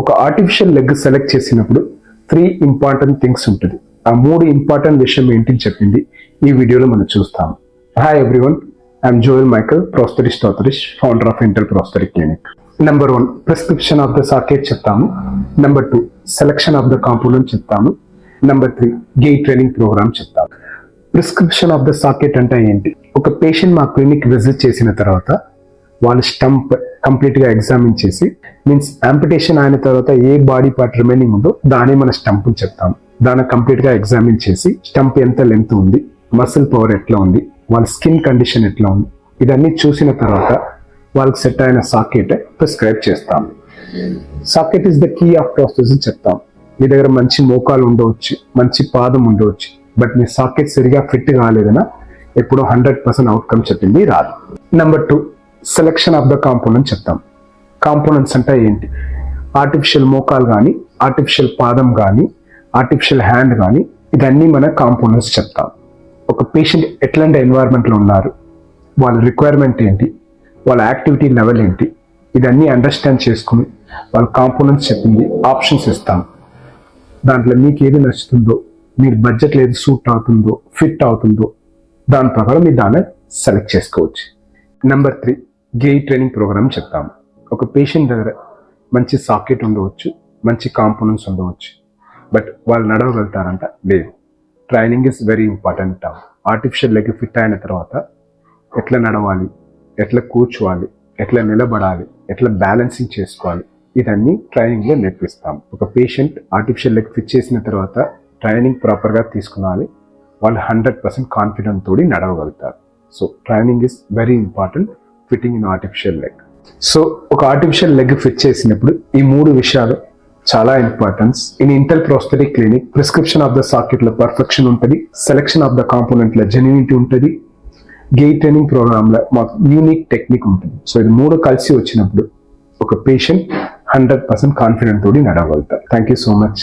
ఒక artificial leg select చేసినప్పుడు 3 important things ఉంటుంది. ఆ 3 ఇంపార్టెంట్ విషయం ఏంటి చెప్పింది ఈ వీడియోలో మనం చూస్తాం. Hi everyone, I'm Joel Michael, prosthetist orthotist, founder of Intel prosthetic clinic. Number 1 prescription of the socket చెప్తాము. Number 2 selection of the component చెప్తాము. నెంబర్ 3 గెయిట్ ట్రైనింగ్ ప్రోగ్రామ్ చెప్తాము. ప్రిస్క్రిప్షన్ ఆఫ్ ద సాకెట్ అంటే ఏంటి? ఒక పేషెంట్ మా clinic visit చేసిన తర్వాత వాళ్ళ స్టంప్ కంప్లీట్ గా ఎగ్జామిన్ చేసి, మీన్స్ ఆంపిటేషన్ అయిన తర్వాత ఏ బాడీ పార్ట్ రిమైనింగ్ ఉందో దాన్ని మన స్టంప్ చెప్తాం. దాన్ని కంప్లీట్ గా ఎగ్జామిన్ చేసి స్టంప్ ఎంత లెంత్ ఉంది, మసిల్ పవర్ ఎట్లా ఉంది, వాళ్ళ స్కిన్ కండిషన్ ఎట్లా ఉంది, ఇదన్నీ చూసిన తర్వాత వాళ్ళకి సెట్ అయిన సాకెట్ ప్రిస్క్రైబ్ చేస్తాం. Socket is the key of process చెప్తాం. మీ దగ్గర మంచి మోకాలు ఉండవచ్చు, మంచి పాదం ఉండవచ్చు, బట్ మీ సాకెట్ సరిగా ఫిట్ కాలేదనా ఎప్పుడో 100% అవుట్కమ్ చెప్పింది రాదు. Number 2 selection of the component చెప్తాం. కాంపోనెంట్స్ అంటే ఏంటి? ఆర్టిఫిషియల్ మోకాలు కానీ, ఆర్టిఫిషియల్ పాదం కానీ, ఆర్టిఫిషియల్ హ్యాండ్ కానీ, ఇదన్నీ మన కాంపోనెంట్స్ చెప్తాం. ఒక పేషెంట్ ఎట్లాంటి ఎన్వైరన్మెంట్లో ఉన్నారు, వాళ్ళ రిక్వైర్మెంట్ ఏంటి, వాళ్ళ యాక్టివిటీ లెవెల్ ఏంటి, ఇదన్నీ అండర్స్టాండ్ చేసుకుని వాళ్ళ కాంపోనెంట్స్ చెప్పింది ఆప్షన్స్ ఇస్తాం. దాంట్లో మీకు ఏది నచ్చుతుందో, మీరు బడ్జెట్లో ఏది సూట్ అవుతుందో, ఫిట్ అవుతుందో, దాని ప్రకారం మీరు దాన్ని సెలెక్ట్ చేసుకోవచ్చు. నెంబర్ 3 గెయిట్ ట్రైనింగ్ ప్రోగ్రామ్ చెప్తాము. ఒక పేషెంట్ దగ్గర మంచి సాకెట్ ఉండవచ్చు, మంచి కాంపోనెంట్స్ ఉండవచ్చు, బట్ వాళ్ళు నడవగలుగుతారంట లేదు. Training is very important. Artificial leg fit అయిన తర్వాత ఎట్లా నడవాలి, ఎట్లా కూర్చోవాలి, ఎట్లా నిలబడాలి, ఎట్లా బ్యాలెన్సింగ్ చేసుకోవాలి, ఇదన్నీ ట్రైనింగ్లో నేర్పిస్తాం. ఒక పేషెంట్ ఆర్టిఫిషియల్ లెగ్ ఫిట్ చేసిన తర్వాత ట్రైనింగ్ ప్రాపర్గా తీసుకున్నాలి, వాళ్ళు 100% కాన్ఫిడెంట్ తోడి నడవగలుగుతారు. So training is very important fitting in artificial leg. So ఒక ఆర్టిఫిషియల్ లెగ్ ఫిట్ చేసినప్పుడు ఈ 3 విషయాలు చాలా importance. In Intel prosthetic clinic prescription of the socket లో పర్ఫెక్షన్ ఉంటుంది, సెలెక్షన్ ఆఫ్ ద కాంపోనెంట్ లో జెన్యూనిటీ ఉంటుంది, గెయిట్ ట్రైనింగ్ ప్రోగ్రామ్ లో మాకు యూనిక్ టెక్నిక్ ఉంటుంది. సో ఇది 3 కలిసి వచ్చినప్పుడు ఒక పేషెంట్ 100% కాన్ఫిడెంట్ తోడి నడవగలుగుతారు. Thank you so much.